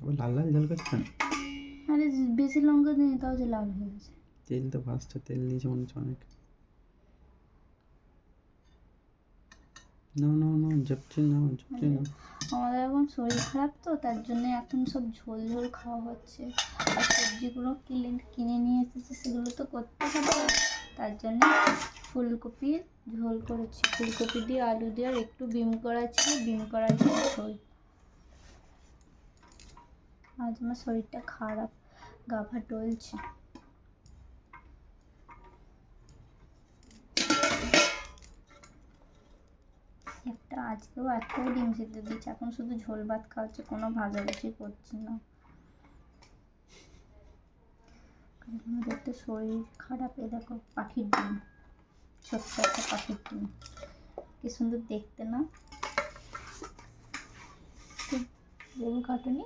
ও লাল লাল ঝাল করছে কেন? আরে বেশি লঙ্কা দিই তাও যে লাল হয়ে গেছে। তেল তো ভাজটা তেল দিয়েছে মনে হচ্ছে অনেক। না না না ঝাপছে না ঝাপছে না। আমাদের এখন শরীর খারাপ তো তার জন্য এখন সব ঝোল ঝোল খাওয়া হচ্ছে। আর সবজিগুলো কিনে নিয়ে এসেছে সেগুলো তো করতে হবে, তার জন্য ফুলকপির ঝোল করেছি। ফুলকপি দিয়ে আলু দিয়ে আর একটু বিম করা ছিল, বিম করা দিয়ে ঝোল। আজ আমার শরীরটা খারাপ, গা ভা টলছে। আজকেও একটাও ডিম সিদ্ধ দিয়েছে, এখন শুধু ঝোল ভাত খাওয়াচ্ছে, কোনো ভাজাভুজি করছি না। দেখতে শরীর খারাপ। এ দেখো পাখির ডিম, ছোট্ট একটা পাখির ডিম, কি সুন্দর দেখতে না? লেবু কাটুনি।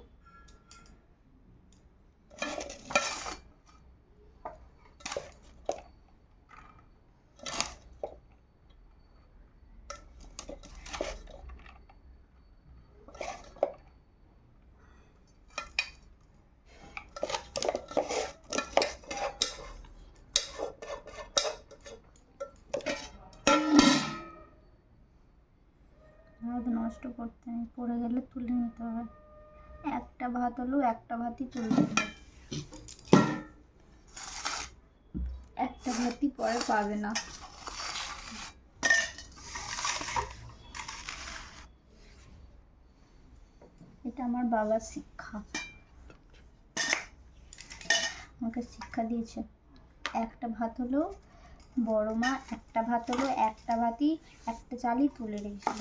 ভাত নষ্ট করতে নেই, পড়ে গেলে তুলে নিতে হবে। একটা ভাত হলো, একটা ভাতই তুলতে হবে, একটা ভাতই পরে পাবে না। এটা আমার বাবার শিক্ষা, আমাকে শিক্ষা দিয়েছে। একটা ভাত হলো, বড় মা একটা ভাত হলো, একটা ভাতই একটা চালই তুলে রেখেছিল।